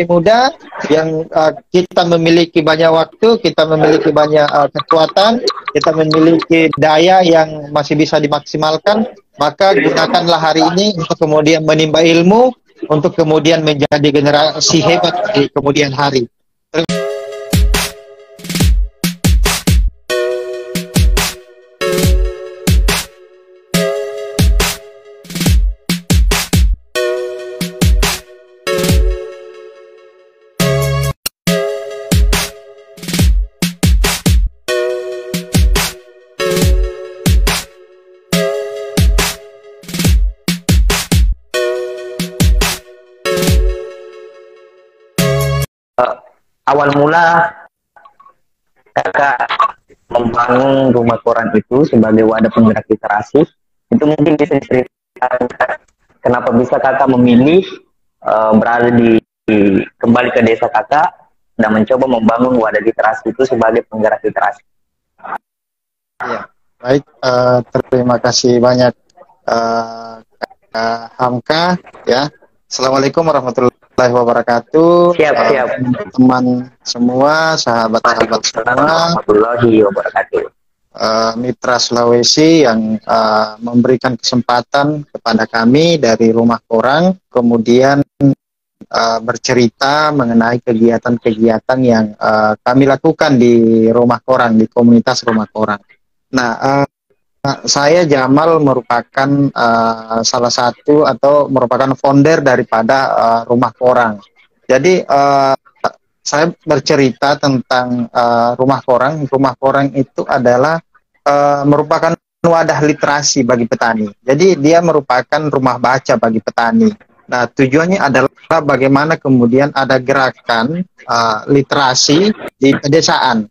muda yang kita memiliki banyak waktu, kita memiliki banyak kekuatan, kita memiliki daya yang masih bisa dimaksimalkan, maka gunakanlah hari ini untuk kemudian menimba ilmu, untuk kemudian menjadi generasi hebat di kemudian hari. Awal mula kakak membangun rumah koran itu sebagai wadah penggerak literasi, itu mungkin bisa diceritakan kenapa bisa kakak memilih berada kembali ke desa kakak dan mencoba membangun wadah literasi itu sebagai penggerak literasi. Ya, baik, terima kasih banyak Kak Hamka ya. Assalamualaikum warahmatullahi wabarakatuh. Siap. Teman semua, sahabat-sahabat semua, warahmatullahi wabarakatuh. Mitra Sulawesi yang memberikan kesempatan kepada kami dari Rumah Koran, kemudian bercerita mengenai kegiatan-kegiatan yang kami lakukan di Rumah Koran, di komunitas Rumah Koran. Nah, saya Jamal merupakan salah satu atau merupakan founder daripada Rumah Koran. Jadi saya bercerita tentang Rumah Koran. Rumah Koran itu adalah merupakan wadah literasi bagi petani. Jadi dia merupakan rumah baca bagi petani. Nah, tujuannya adalah bagaimana kemudian ada gerakan literasi di pedesaan.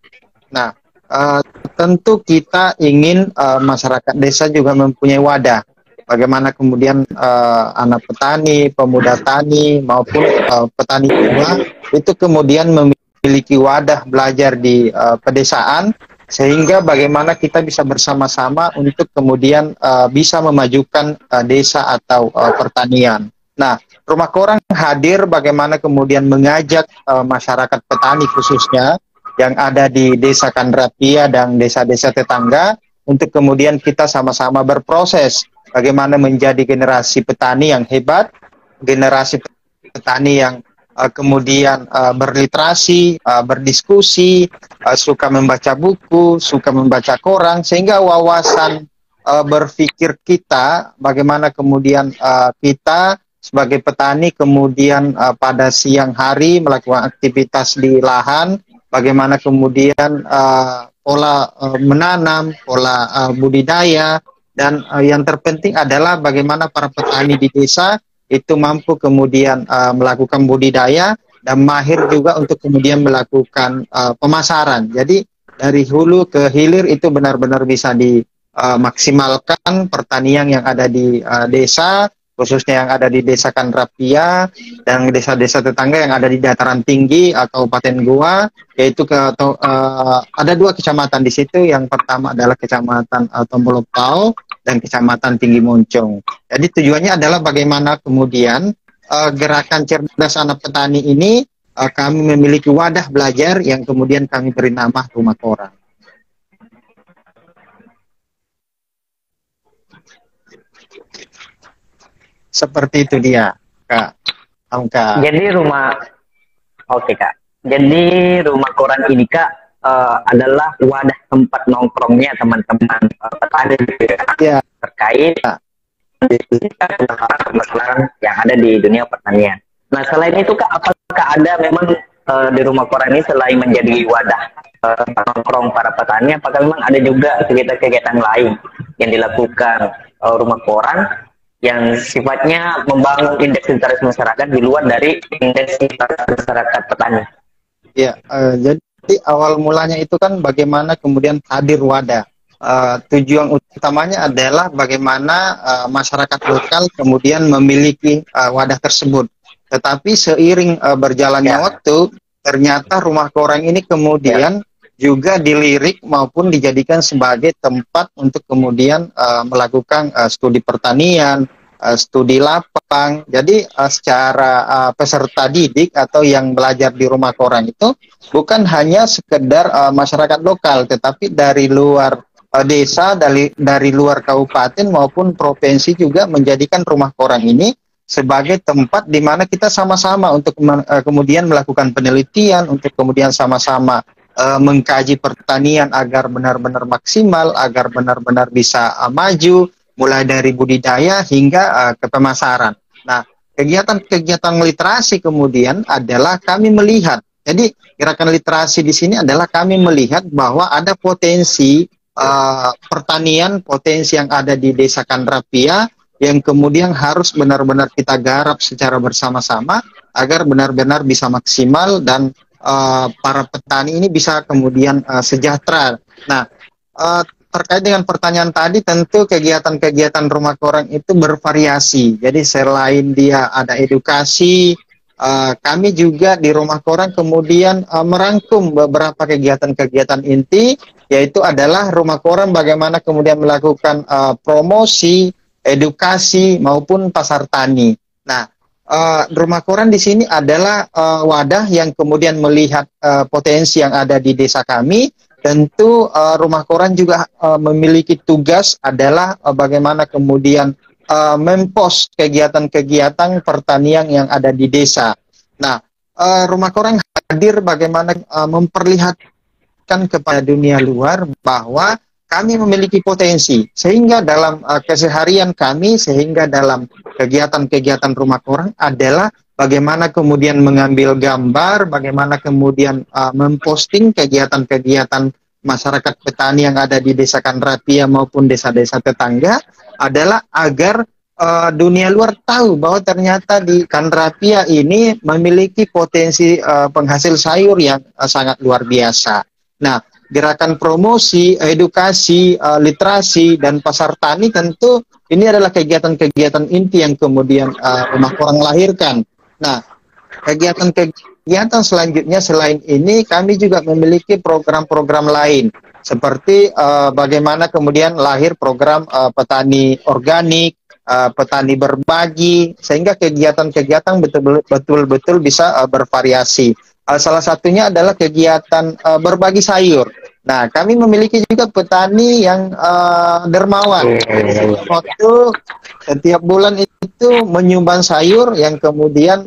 Nah, tentu kita ingin masyarakat desa juga mempunyai wadah. Bagaimana kemudian anak petani, pemuda tani maupun petani tua itu kemudian memiliki wadah belajar di pedesaan, sehingga bagaimana kita bisa bersama-sama untuk kemudian bisa memajukan desa atau pertanian. Nah, Rumah Koran hadir bagaimana kemudian mengajak masyarakat petani khususnya yang ada di Desa Kandrapia dan desa-desa tetangga untuk kemudian kita sama-sama berproses bagaimana menjadi generasi petani yang hebat, generasi petani yang kemudian berliterasi, berdiskusi, suka membaca buku, suka membaca koran, sehingga wawasan berpikir kita bagaimana kemudian kita sebagai petani kemudian pada siang hari melakukan aktivitas di lahan, bagaimana kemudian pola menanam, pola budidaya, dan yang terpenting adalah bagaimana para petani di desa itu mampu kemudian melakukan budidaya dan mahir juga untuk kemudian melakukan pemasaran. Jadi dari hulu ke hilir itu benar-benar bisa dimaksimalkan pertanian yang ada di desa, khususnya yang ada di Desa Kandrapia dan desa-desa tetangga yang ada di dataran tinggi Kabupaten Goa, yaitu ada 2 kecamatan di situ. Yang pertama adalah Kecamatan Tombolopao dan Kecamatan Tinggi Moncong. Jadi tujuannya adalah bagaimana kemudian gerakan cerdas anak petani ini kami memiliki wadah belajar yang kemudian kami beri nama Rumah Koran. Seperti itu dia, Kak Hamka. Jadi oke Kak. Jadi Rumah Koran ini Kak adalah wadah tempat nongkrongnya teman-teman petani terkait permasalahan yang ada di dunia pertanian. Nah, selain itu Kak, apakah ada memang di Rumah Koran ini selain menjadi wadah nongkrong para petani, apakah memang ada juga kegiatan-kegiatan lain yang dilakukan Rumah Koran yang sifatnya membangun indeks literasi masyarakat di luar dari indeks literasi masyarakat petani? Ya, jadi awal mulanya itu kan bagaimana kemudian hadir wadah. Tujuan utamanya adalah bagaimana masyarakat lokal kemudian memiliki wadah tersebut. Tetapi seiring berjalannya waktu, ternyata Rumah Koran ini kemudian juga dilirik maupun dijadikan sebagai tempat untuk kemudian melakukan studi pertanian, studi lapang. Jadi secara peserta didik atau yang belajar di rumah koran itu bukan hanya sekedar masyarakat lokal, tetapi dari luar desa, dari luar kabupaten maupun provinsi juga menjadikan rumah koran ini sebagai tempat di mana kita sama-sama untuk kemudian melakukan penelitian, untuk kemudian sama-sama mengkaji pertanian agar benar-benar maksimal, agar benar-benar bisa maju, mulai dari budidaya hingga ke pemasaran. Nah, kegiatan-kegiatan literasi kemudian adalah kami melihat. Jadi gerakan literasi di sini adalah kami melihat bahwa ada potensi pertanian, potensi yang ada di Desa Kandrapia yang kemudian harus benar-benar kita garap secara bersama-sama agar benar-benar bisa maksimal dan para petani ini bisa kemudian sejahtera. Nah, terkait dengan pertanyaan tadi, tentu kegiatan-kegiatan rumah koran itu bervariasi. Jadi selain dia ada edukasi, kami juga di rumah koran kemudian merangkum beberapa kegiatan-kegiatan inti, yaitu adalah rumah koran bagaimana kemudian melakukan promosi, edukasi maupun pasar tani. Nah, rumah koran di sini adalah wadah yang kemudian melihat potensi yang ada di desa kami. Tentu rumah koran juga memiliki tugas adalah bagaimana kemudian mempost kegiatan-kegiatan pertanian yang ada di desa. Nah, rumah koran hadir bagaimana memperlihatkan kepada dunia luar bahwa kami memiliki potensi, sehingga dalam keseharian kami, sehingga dalam kegiatan-kegiatan rumah koran adalah bagaimana kemudian mengambil gambar, bagaimana kemudian memposting kegiatan-kegiatan masyarakat petani yang ada di Desa Kandrapia maupun desa-desa tetangga, adalah agar dunia luar tahu bahwa ternyata di Kandrapia ini memiliki potensi penghasil sayur yang sangat luar biasa. Nah, gerakan promosi, edukasi, literasi, dan pasar tani tentu ini adalah kegiatan-kegiatan inti yang kemudian rumah koran lahirkan. Nah, kegiatan-kegiatan selanjutnya selain ini kami juga memiliki program-program lain seperti bagaimana kemudian lahir program petani organik, petani berbagi, sehingga kegiatan-kegiatan betul-betul bisa bervariasi. Salah satunya adalah kegiatan berbagi sayur. Nah, kami memiliki juga petani yang dermawan. Waktu setiap bulan itu menyumbang sayur yang kemudian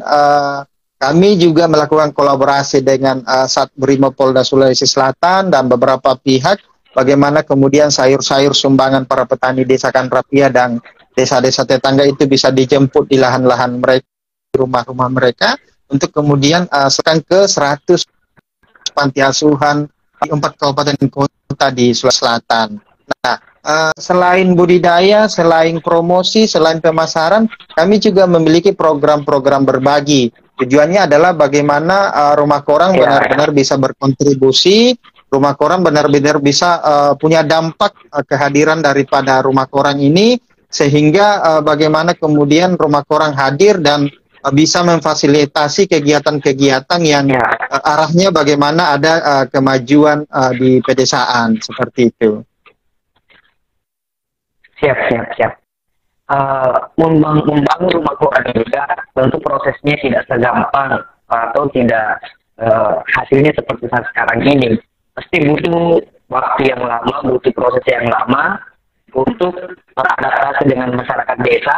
kami juga melakukan kolaborasi dengan Satbrimo Polda Sulawesi Selatan dan beberapa pihak bagaimana kemudian sayur-sayur sumbangan para petani Desa Kandrapia dan desa-desa tetangga itu bisa dijemput di lahan-lahan mereka, di rumah-rumah mereka, untuk kemudian sekarang ke 100 panti asuhan di 4 kabupaten kota di Sulawesi Selatan. Nah, selain budidaya, selain promosi, selain pemasaran, kami juga memiliki program-program berbagi. Tujuannya adalah bagaimana rumah koran benar-benar bisa berkontribusi, rumah koran benar-benar bisa punya dampak kehadiran daripada rumah koran ini, sehingga bagaimana kemudian rumah koran hadir dan bisa memfasilitasi kegiatan-kegiatan yang arahnya bagaimana ada kemajuan di pedesaan, seperti itu. Siap. Membangun rumah koran juga tentu prosesnya tidak segampang atau tidak hasilnya seperti saat sekarang ini. Pasti butuh waktu yang lama, butuh proses yang lama untuk beradaptasi dengan masyarakat desa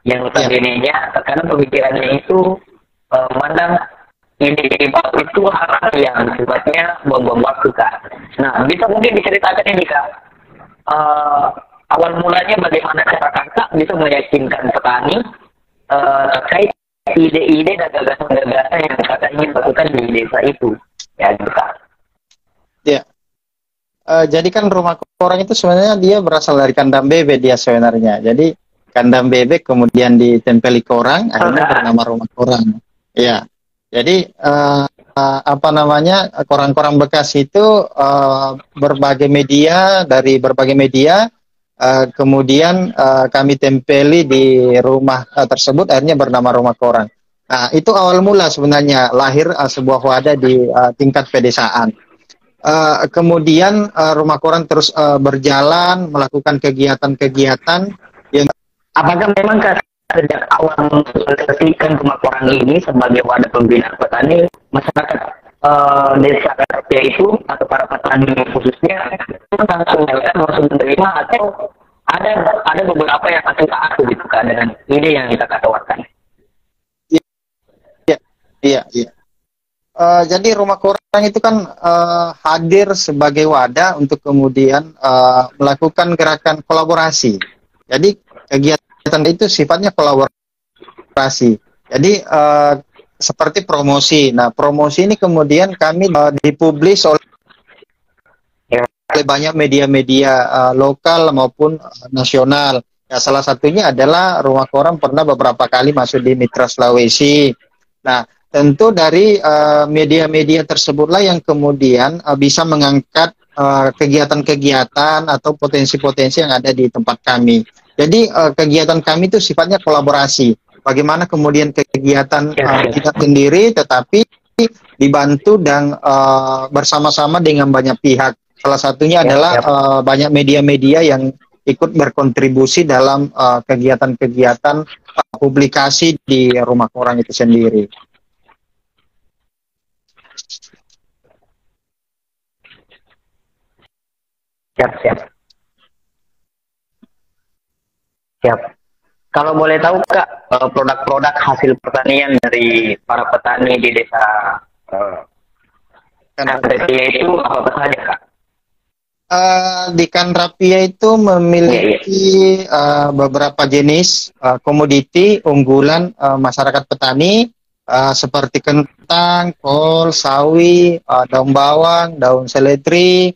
yang notabene-nya karena pemikirannya itu memandang ide baru itu hal yang sifatnya buang-buang waktu, Kak. Nah, bisa mungkin diceritakan ini, Kak. Awal mulanya bagaimana cara Kakak bisa meyakinkan petani terkait ide-ide dan gagasan-gagasan yang Kakak ingin lakukan di desa itu, ya, Kak. Ya. Jadi kan rumah koran itu sebenarnya dia berasal dari kandang bebek dia sebenarnya. Jadi kandang bebek kemudian ditempeli koran, akhirnya bernama rumah koran. Ya, jadi apa namanya, koran-koran bekas itu berbagai media, dari berbagai media kemudian kami tempeli di rumah tersebut, akhirnya bernama rumah koran. Nah, itu awal mula sebenarnya lahir sebuah wadah di tingkat pedesaan. Kemudian rumah koran terus berjalan melakukan kegiatan-kegiatan yang apakah memang sejak awal mensosialisasikan rumah koran ini sebagai wadah pembinaan petani, masyarakat desa Karapia itu atau para petani khususnya langsung menerima atau ada beberapa yang akan taat gitu kan dengan ide yang kita tawarkan. Iya. Jadi rumah koran itu kan hadir sebagai wadah untuk kemudian melakukan gerakan kolaborasi. Jadi kegiatan itu sifatnya kolaborasi. Jadi seperti promosi. Nah, promosi ini kemudian kami dipublis oleh banyak media-media lokal maupun nasional. Ya, salah satunya adalah rumah koran pernah beberapa kali masuk di Mitra Sulawesi. Nah, tentu dari media-media tersebutlah yang kemudian bisa mengangkat kegiatan-kegiatan atau potensi-potensi yang ada di tempat kami. Jadi kegiatan kami itu sifatnya kolaborasi. Bagaimana kemudian kegiatan kita sendiri tetapi dibantu dan bersama-sama dengan banyak pihak. Salah satunya adalah banyak media-media yang ikut berkontribusi dalam kegiatan-kegiatan publikasi di rumah koran itu sendiri. Siap. Kalau boleh tahu Kak, produk-produk hasil pertanian dari para petani di desa Kanrapia itu apa saja Kak? Di Kanrapia itu memiliki beberapa jenis komoditi unggulan masyarakat petani seperti kentang, kol, sawi, daun bawang, daun seledri,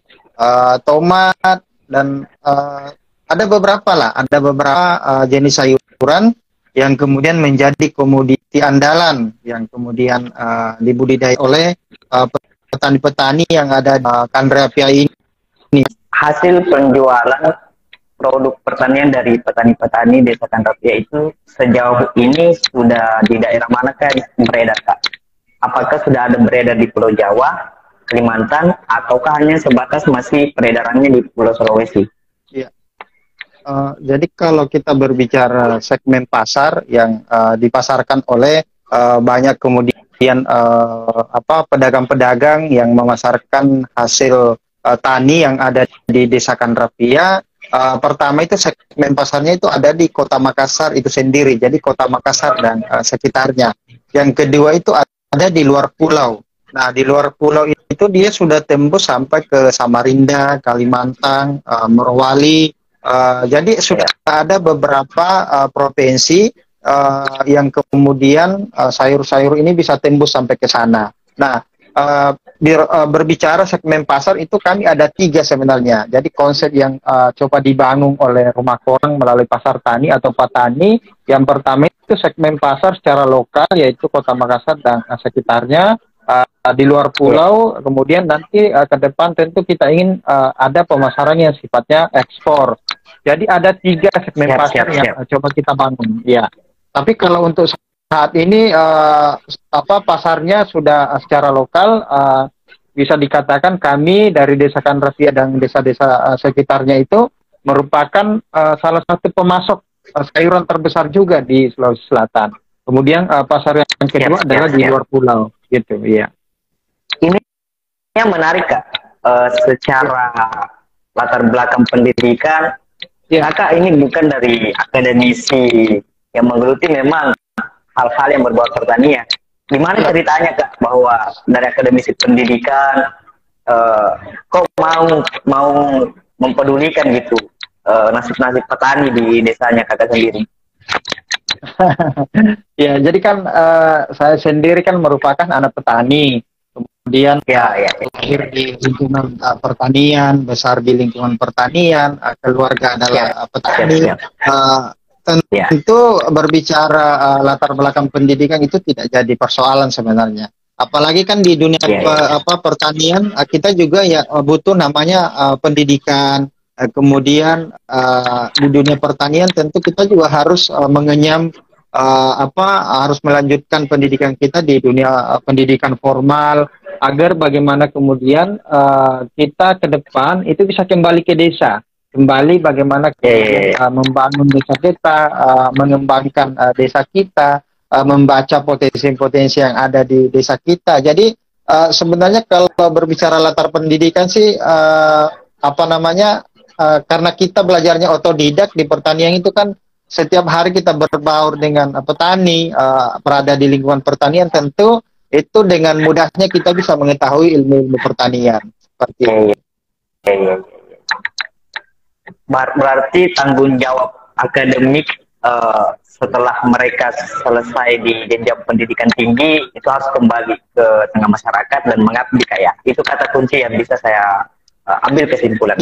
tomat, dan ada beberapa jenis sayuran yang kemudian menjadi komoditi andalan yang kemudian dibudidaya oleh petani-petani yang ada di Kanrapia ini. Hasil penjualan produk pertanian dari petani-petani desa Kanrapia itu sejauh ini sudah di daerah manakah beredar Kak? Apakah sudah ada beredar di Pulau Jawa, Kalimantan, ataukah hanya sebatas masih peredarannya di Pulau Sulawesi? Iya. Jadi kalau kita berbicara segmen pasar yang dipasarkan oleh banyak kemudian pedagang-pedagang yang memasarkan hasil tani yang ada di Desa Kanrapia, pertama itu segmen pasarnya itu ada di Kota Makassar itu sendiri, jadi Kota Makassar dan sekitarnya. Yang kedua itu ada di luar pulau. Nah, di luar pulau itu dia sudah tembus sampai ke Samarinda, Kalimantan, Morowali. Jadi sudah ada beberapa provinsi yang kemudian sayur-sayur ini bisa tembus sampai ke sana. Nah, berbicara segmen pasar itu kami ada 3 sebenarnya. Jadi konsep yang coba dibangun oleh rumah koran melalui pasar tani atau petani. Yang pertama itu segmen pasar secara lokal yaitu Kota Makassar dan sekitarnya. Di luar pulau, kemudian nanti ke depan tentu kita ingin ada pemasaran yang sifatnya ekspor. Jadi ada 3 segmen pasar yang coba kita bangun. Ya. Tapi kalau untuk saat ini pasarnya sudah secara lokal, bisa dikatakan kami dari Desa Kanrapia dan desa-desa sekitarnya itu merupakan salah satu pemasok sayuran terbesar juga di Sulawesi Selatan. Kemudian pasar yang kedua adalah di luar pulau, gitu, iya. Ini yang menarik Kak, secara latar belakang pendidikan, Kakak ini bukan dari akademisi yang menggeluti memang hal-hal yang berbau pertanian. Gimana ceritanya Kak bahwa dari akademisi pendidikan kok mau mempedulikan gitu nasib-nasib petani di desanya Kakak sendiri? Ya, jadi kan saya sendiri kan merupakan anak petani, kemudian lahir di lingkungan pertanian, besar di lingkungan pertanian, keluarga adalah petani. Tentu berbicara latar belakang pendidikan itu tidak jadi persoalan sebenarnya. Apalagi kan di dunia pertanian kita juga ya butuh namanya pendidikan. Kemudian di dunia pertanian tentu kita juga harus mengenyam harus melanjutkan pendidikan kita di dunia pendidikan formal agar bagaimana kemudian kita ke depan itu bisa kembali ke desa. kembali bagaimana kemudian membangun desa kita, mengembangkan desa kita, membaca potensi-potensi yang ada di desa kita. Jadi sebenarnya kalau berbicara latar pendidikan sih apa namanya karena kita belajarnya otodidak di pertanian itu kan setiap hari kita berbaur dengan petani, berada di lingkungan pertanian, tentu itu dengan mudahnya kita bisa mengetahui ilmu-ilmu pertanian seperti itu. Berarti tanggung jawab akademik setelah mereka selesai di jenjang pendidikan tinggi itu harus kembali ke tengah masyarakat dan mengabdi kayak itu kata kunci yang bisa saya ambil kesimpulan.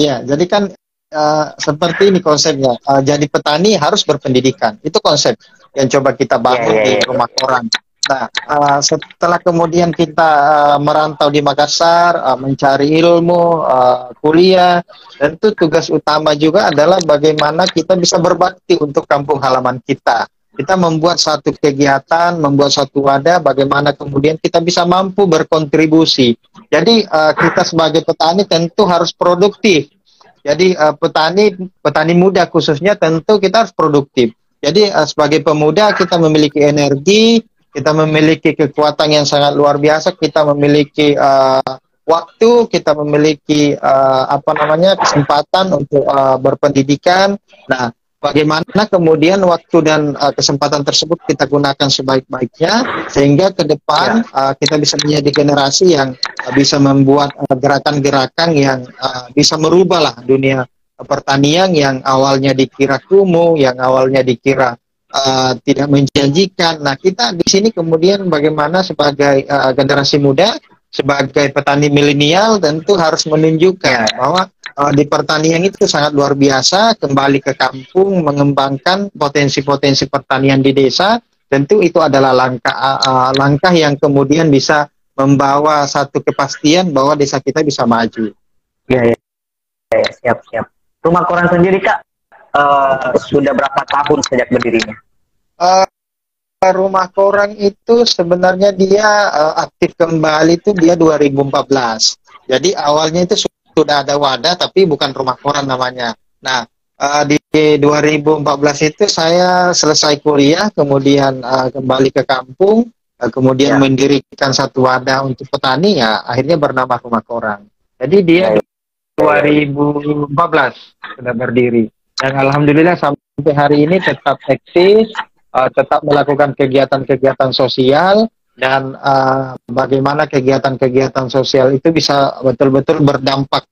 Iya, jadi kan seperti ini konsepnya. Jadi petani harus berpendidikan. Itu konsep yang coba kita bangun di rumah koran. Nah, setelah kemudian kita merantau di Makassar, mencari ilmu, kuliah, tentu tugas utama juga adalah bagaimana kita bisa berbakti untuk kampung halaman kita. Kita membuat satu kegiatan, membuat satu wadah, bagaimana kemudian kita bisa mampu berkontribusi. Jadi kita sebagai petani tentu harus produktif. Jadi petani muda khususnya tentu kita harus produktif. Jadi sebagai pemuda kita memiliki energi, kita memiliki kekuatan yang sangat luar biasa, kita memiliki waktu, kita memiliki kesempatan untuk berpendidikan. Nah, bagaimana kemudian waktu dan kesempatan tersebut kita gunakan sebaik-baiknya sehingga ke depan kita bisa menjadi generasi yang bisa membuat gerakan-gerakan yang bisa merubahlah dunia pertanian yang awalnya dikira kumuh, yang awalnya dikira tidak menjanjikan. Nah, kita di sini kemudian bagaimana sebagai generasi muda, sebagai petani milenial tentu harus menunjukkan bahwa di pertanian itu sangat luar biasa, kembali ke kampung, mengembangkan potensi-potensi pertanian di desa, tentu itu adalah langkah yang kemudian bisa membawa satu kepastian bahwa desa kita bisa maju. Ya, siap. Rumah koran sendiri, Kak, sudah berapa tahun sejak berdirinya? Rumah koran itu sebenarnya dia aktif kembali itu dia 2014. Jadi awalnya itu sudah ada wadah tapi bukan rumah koran namanya. Nah, di 2014 itu saya selesai kuliah, kemudian kembali ke kampung, kemudian mendirikan satu wadah untuk petani, ya akhirnya bernama Rumah Koran. Jadi dia 2014 sudah berdiri. Dan alhamdulillah sampai hari ini tetap eksis, tetap melakukan kegiatan-kegiatan sosial, dan bagaimana kegiatan-kegiatan sosial itu bisa betul-betul berdampak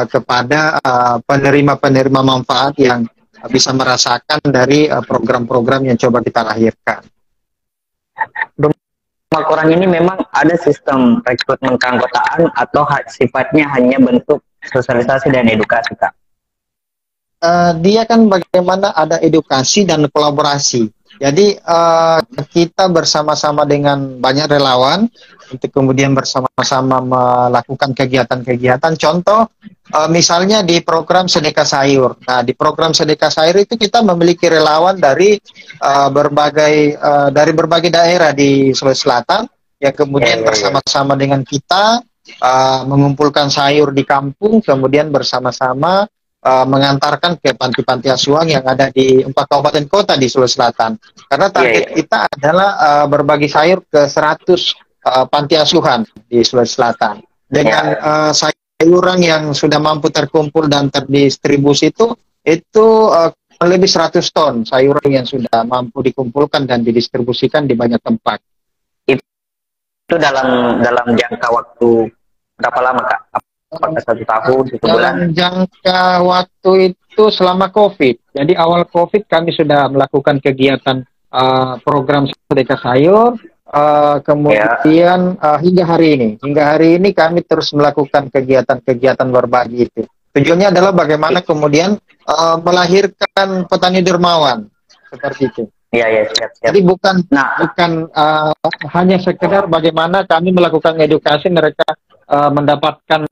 kepada penerima-penerima manfaat yang bisa merasakan dari program-program yang coba kita lahirkan. Rumah koran ini memang ada sistem rekrutmen keanggotaan atau sifatnya hanya bentuk sosialisasi dan edukasi, Kak? Dia kan bagaimana ada edukasi dan kolaborasi. Jadi kita bersama-sama dengan banyak relawan untuk kemudian bersama-sama melakukan kegiatan-kegiatan. Contoh misalnya di program Sedekah Sayur. Nah, di program Sedekah Sayur itu kita memiliki relawan dari berbagai daerah di Sulawesi Selatan yang kemudian bersama-sama dengan kita mengumpulkan sayur di kampung, kemudian bersama-sama mengantarkan ke panti-panti asuhan yang ada di 4 kabupaten kota di Sulawesi Selatan. Karena target kita adalah berbagi sayur ke 100 panti asuhan di Sulawesi Selatan. Dengan sayuran yang sudah mampu terkumpul dan terdistribusi itu lebih 100 ton sayuran yang sudah mampu dikumpulkan dan didistribusikan di banyak tempat. Itu dalam jangka waktu berapa lama, Kak? Apakah 1 tahun, 1 bulan? Dalam jangka waktu itu selama COVID. Jadi awal COVID kami sudah melakukan kegiatan program Sedekah Sayur. Kemudian hingga hari ini kami terus melakukan kegiatan-kegiatan berbagi itu. Tujuannya adalah bagaimana kemudian melahirkan petani dermawan seperti itu. Iya, siap. Jadi bukan hanya sekedar bagaimana kami melakukan edukasi mereka mendapatkan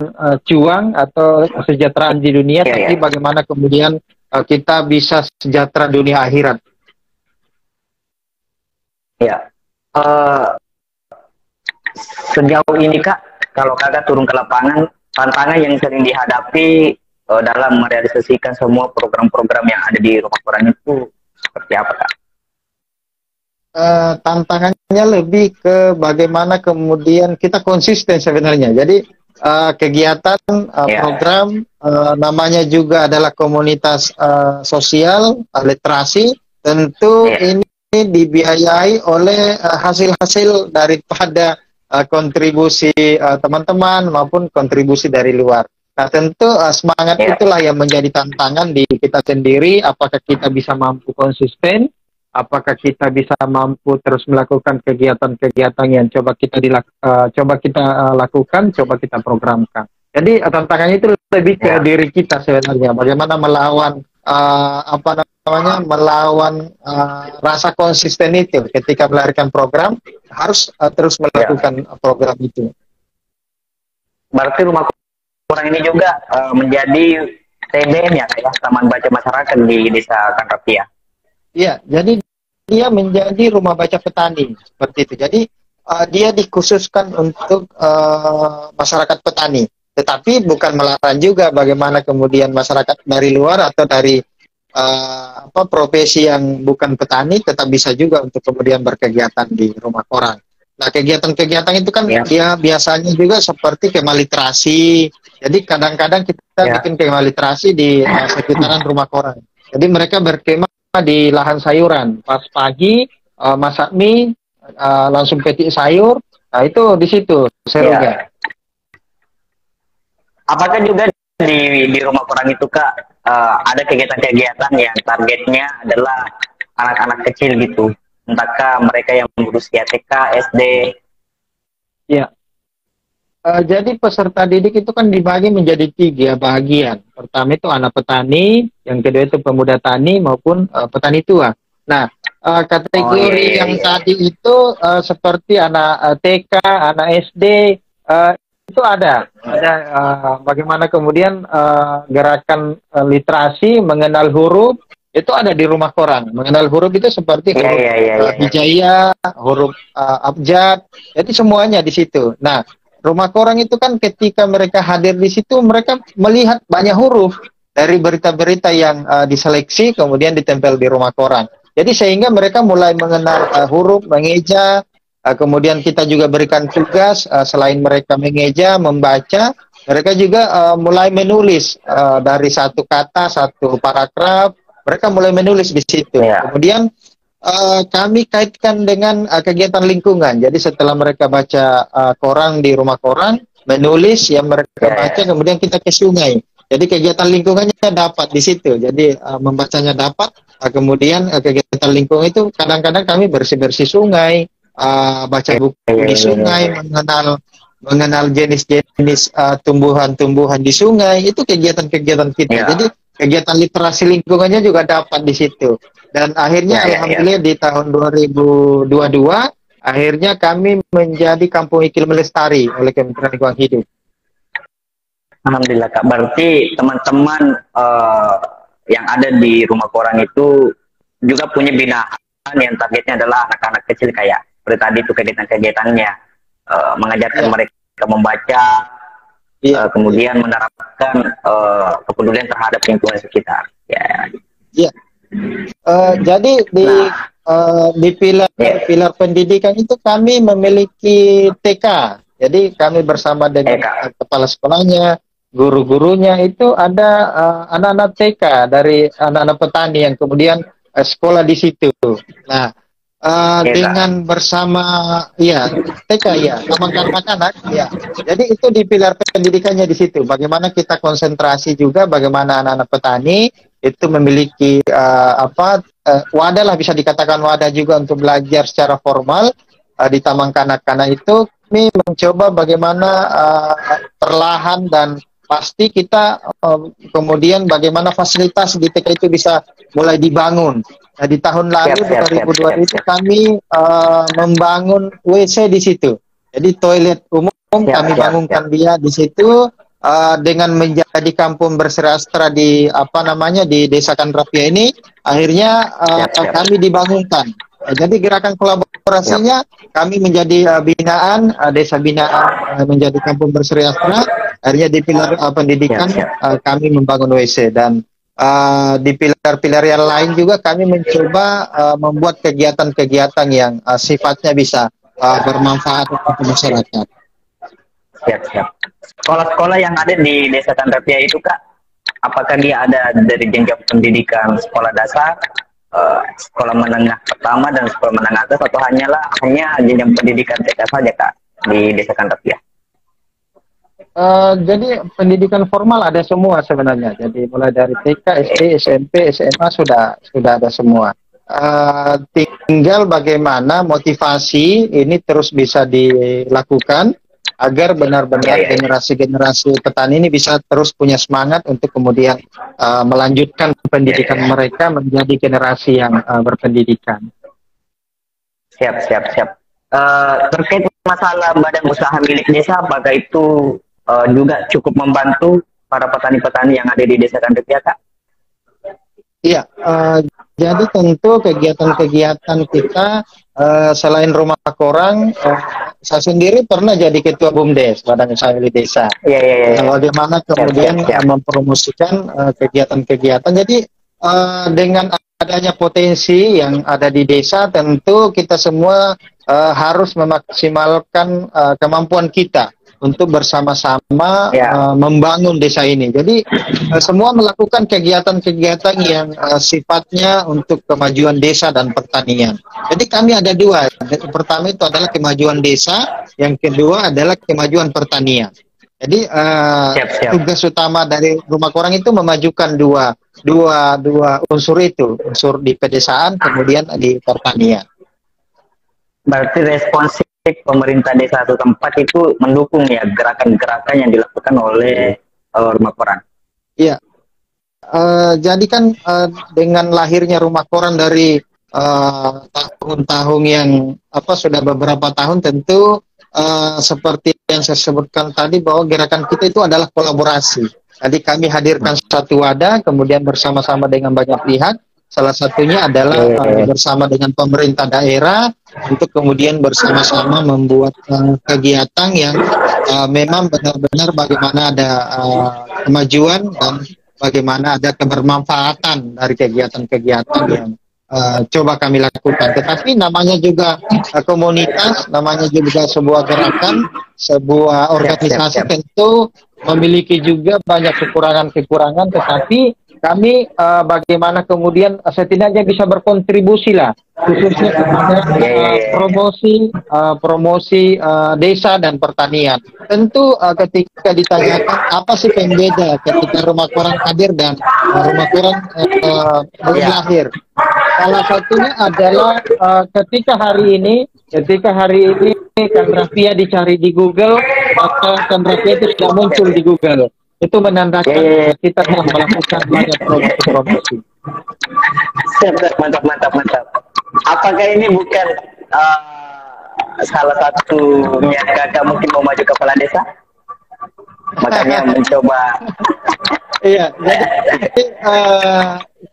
cuan atau kesejahteraan di dunia, tapi bagaimana kemudian kita bisa sejahtera dunia akhirat. Ya, sejauh ini, Kak, kalau Kakak turun ke lapangan, tantangan yang sering dihadapi dalam merealisasikan semua program-program yang ada di rumah koran itu seperti apa, Kak? Tantangannya lebih ke bagaimana kemudian kita konsisten sebenarnya. Jadi kegiatan program namanya juga adalah komunitas sosial literasi, tentu ini dibiayai oleh hasil-hasil daripada kontribusi teman-teman maupun kontribusi dari luar. Nah, tentu semangat itulah yang menjadi tantangan di kita sendiri. Apakah kita bisa mampu konsisten? Apakah kita bisa mampu terus melakukan kegiatan-kegiatan yang coba kita lakukan, coba kita programkan. Jadi tantangannya itu lebih ke diri kita sebenarnya. Bagaimana melawan melawan rasa konsisten itu ketika melahirkan program, harus terus melakukan program itu. Berarti rumah koran ini juga menjadi TBM ya, kayak Taman Baca Masyarakat di Desa Kanrapia. Iya, jadi dia menjadi rumah baca petani seperti itu. Jadi dia dikhususkan untuk masyarakat petani, tetapi bukan melarang juga bagaimana kemudian masyarakat dari luar atau dari profesi yang bukan petani tetap bisa juga untuk kemudian berkegiatan di rumah koran. Nah, kegiatan-kegiatan itu kan dia biasanya juga seperti kemah literasi. Jadi kadang-kadang kita bikin kemah literasi di sekitaran rumah koran. Jadi mereka berkemah di lahan sayuran. Pas pagi masak mie, langsung petik sayur. Nah, itu di situ serunya. Apakah juga di rumah koran itu, Kak, ada kegiatan-kegiatan yang targetnya adalah anak-anak kecil gitu? Entahkah mereka yang berusia TK, SD? Ya. Jadi peserta didik itu kan dibagi menjadi 3 bagian. Pertama itu anak petani, yang kedua itu pemuda tani maupun petani tua. Nah, kategori yang tadi itu seperti anak TK, anak SD, itu ada bagaimana kemudian gerakan literasi mengenal huruf itu ada di rumah koran. Mengenal huruf itu seperti huruf hijaiyah, huruf abjad, jadi semuanya di situ. Nah, rumah koran itu kan ketika mereka hadir di situ, mereka melihat banyak huruf dari berita-berita yang diseleksi kemudian ditempel di rumah koran. Jadi sehingga mereka mulai mengenal huruf, mengeja. Kemudian kita juga berikan tugas, selain mereka mengeja, membaca, mereka juga mulai menulis dari satu kata, satu paragraf, mereka mulai menulis di situ. Kemudian kami kaitkan dengan kegiatan lingkungan. Jadi setelah mereka baca koran di rumah koran, menulis yang mereka baca, kemudian kita ke sungai. Jadi kegiatan lingkungannya dapat di situ. Jadi membacanya dapat, kemudian kegiatan lingkungan itu kadang-kadang kami bersih-bersih sungai, baca buku di sungai, mengenal jenis-jenis tumbuhan-tumbuhan di sungai. Itu kegiatan-kegiatan kita. Jadi kegiatan literasi lingkungannya juga dapat di situ. Dan akhirnya alhamdulillah di tahun 2022 akhirnya kami menjadi Kampung Iklim Lestari oleh Kementerian Lingkungan Hidup. Alhamdulillah, Kak. Berarti teman-teman yang ada di rumah koran itu juga punya binaan yang targetnya adalah anak-anak kecil, kayak seperti tadi itu kegiatan-kegiatannya mengajarkan mereka membaca, kemudian menerapkan kepedulian terhadap lingkungan sekitar. Jadi di pilar pendidikan itu kami memiliki TK. Jadi kami bersama dengan kepala sekolahnya, guru-gurunya itu ada anak-anak TK dari anak-anak petani yang kemudian sekolah di situ. Nah, dengan bersama TK taman kanak-kanak jadi itu di pilar pendidikannya di situ. Bagaimana kita konsentrasi juga bagaimana anak-anak petani itu memiliki wadah lah, bisa dikatakan wadah juga untuk belajar secara formal di taman kanak-kanak itu. Kami mencoba bagaimana perlahan dan pasti kita kemudian bagaimana fasilitas di TK itu bisa mulai dibangun. Nah, di tahun lalu 2002 itu kami membangun WC di situ. Jadi toilet umum kami bangunkan dia di situ dengan menjadi kampung bersastra di di Desa Kanrapia ini. Akhirnya kami dibangunkan. Jadi gerakan kolaborasinya kami menjadi binaan desa binaan menjadi kampung bersastra. Akhirnya di pilar Siap, pendidikan siap. kami membangun WC, dan di pilar-pilar yang lain juga kami mencoba membuat kegiatan-kegiatan yang sifatnya bisa bermanfaat untuk masyarakat. Siap, siap. Sekolah-sekolah yang ada di Desa Tandrapia itu Kak, apakah dia ada dari jenjang pendidikan sekolah dasar, sekolah menengah pertama dan sekolah menengah atas, atau hanya jenjang pendidikan TK saja Kak di Desa Tandrapia? Jadi pendidikan formal ada semua sebenarnya. Jadi mulai dari TK, SD, SMP, SMA sudah ada semua. Tinggal bagaimana motivasi ini terus bisa dilakukan agar benar-benar generasi-generasi petani ini bisa terus punya semangat untuk kemudian melanjutkan pendidikan mereka menjadi generasi yang berpendidikan. Siap, siap, siap. Terkait masalah badan usaha milik desa, apakah itu juga cukup membantu para petani-petani yang ada di Desa Tandrapia, Kak? Iya, jadi tentu kegiatan-kegiatan kita selain rumah korang, saya sendiri pernah jadi ketua BUMDes, Badan Usaha Milik Desa. Iya, iya, iya. Bagaimana kemudian mempromosikan kegiatan-kegiatan. Jadi dengan adanya potensi yang ada di desa, tentu kita semua harus memaksimalkan kemampuan kita untuk bersama-sama membangun desa ini. Jadi semua melakukan kegiatan-kegiatan yang sifatnya untuk kemajuan desa dan pertanian. Jadi kami ada dua. Yang pertama itu adalah kemajuan desa, yang kedua adalah kemajuan pertanian. Jadi tugas utama dari Rumah Korang itu memajukan dua unsur itu, unsur di pedesaan kemudian di pertanian. Berarti responsif pemerintah desa atau tempat itu mendukung ya gerakan-gerakan yang dilakukan oleh Rumah Korang. Iya. Jadi kan dengan lahirnya Rumah Korang dari tahun-tahun yang sudah beberapa tahun, tentu seperti yang saya sebutkan tadi bahwa gerakan kita itu adalah kolaborasi. Jadi kami hadirkan satu wadah, kemudian bersama-sama dengan banyak pihak. Salah satunya adalah bersama dengan pemerintah daerah untuk kemudian bersama-sama membuat kegiatan yang memang benar-benar bagaimana ada kemajuan dan bagaimana ada kebermanfaatan dari kegiatan-kegiatan yang coba kami lakukan. Tetapi namanya juga komunitas, namanya juga sebuah gerakan, sebuah organisasi tentu memiliki juga banyak kekurangan-kekurangan, tetapi kami bagaimana kemudian setidaknya bisa berkontribusi lah, khususnya kepada promosi desa dan pertanian. Tentu ketika ditanyakan apa sih pembeda ketika Rumah Korang hadir dan Rumah Korang belum lahir, salah satunya adalah ketika hari ini Tandrapia dicari di Google, maka Tandrapia itu sudah muncul di Google. Itu menandakan kita telah melakukan banyak promosi. Mantap, mantap, mantap. Apakah ini bukan salah satu niat kakak mungkin mau maju kepala desa? Makanya mencoba. Iya, jadi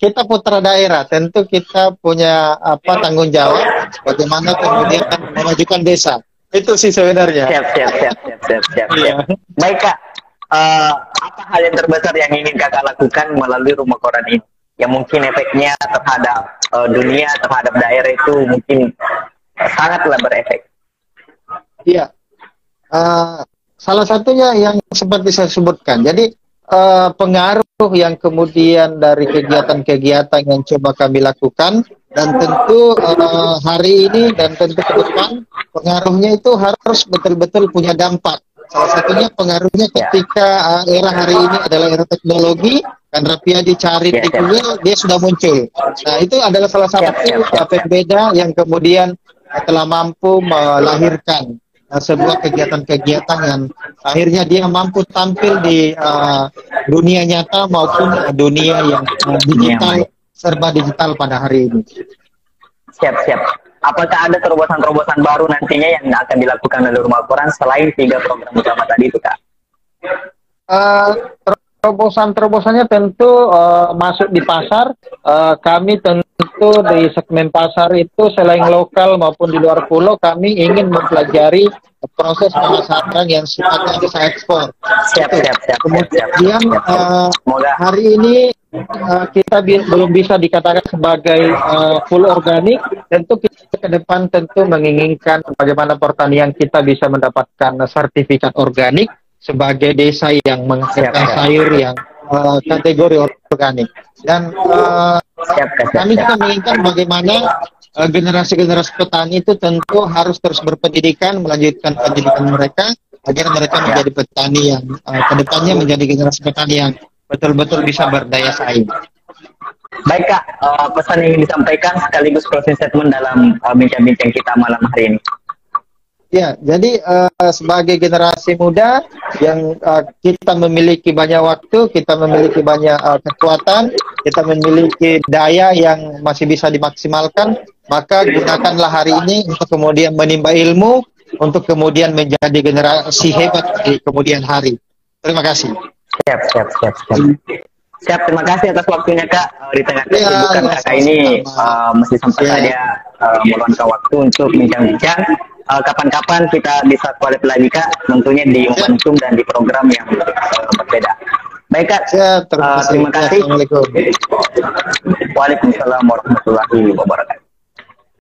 kita putra daerah, tentu kita punya tanggung jawab bagaimana kemudian memajukan desa. Itu sih sebenarnya. Siap. Iya. Baik Kak, apa hal yang terbesar yang ingin kakak lakukan melalui Rumah Korang ini? Yang mungkin efeknya terhadap dunia, terhadap daerah itu mungkin sangatlah berefek. Iya. Salah satunya yang seperti saya sebutkan. Jadi pengaruh yang kemudian dari kegiatan-kegiatan yang coba kami lakukan, dan tentu hari ini dan tentu ke depan pengaruhnya itu harus betul-betul punya dampak. Salah satunya pengaruhnya ketika era hari ini adalah era teknologi, Tandrapia dicari di Google, dia sudah muncul. Nah, itu adalah salah satu pembeda yang kemudian telah mampu melahirkan sebuah kegiatan-kegiatan yang akhirnya dia mampu tampil di dunia nyata maupun dunia yang digital, serba digital pada hari ini. Siap. Apakah ada terobosan-terobosan baru nantinya yang akan dilakukan oleh Rumah Korang selain 3 program utama tadi itu, Kak? terobosannya tentu masuk di pasar. Kami tentu di segmen pasar itu selain lokal maupun di luar pulau, kami ingin mempelajari proses pemasaran yang sifatnya bisa ekspor. Siap. Kemudian Semoga hari ini kita belum bisa dikatakan sebagai full organik. Tentu kita ke depan tentu menginginkan bagaimana pertanian kita bisa mendapatkan sertifikat organik sebagai desa yang menghasilkan sayur yang kategori organik. Dan kami juga menginginkan bagaimana generasi-generasi petani itu tentu harus terus berpendidikan, melanjutkan pendidikan mereka agar mereka menjadi petani yang kedepannya menjadi generasi petani yang betul-betul bisa berdaya saing. baik Kak, pesan yang ingin disampaikan sekaligus closing statement dalam bincang-bincang kita malam hari ini. Ya, jadi sebagai generasi muda yang kita memiliki banyak waktu, kita memiliki banyak kekuatan, kita memiliki daya yang masih bisa dimaksimalkan, maka gunakanlah hari ini untuk kemudian menimba ilmu, untuk kemudian menjadi generasi hebat di kemudian hari. Terima kasih. Siap, terima kasih atas waktunya Kak. Di tengah kesibukan Kakak ini masih sempat saja meluangkan waktu untuk bincang-bincang. Kapan-kapan kita bisa collab lagi Kak, tentunya di momentum dan di program yang berbeda. Baik Kak, terima kasih. Waalaikumsalam warahmatullahi wabarakatuh.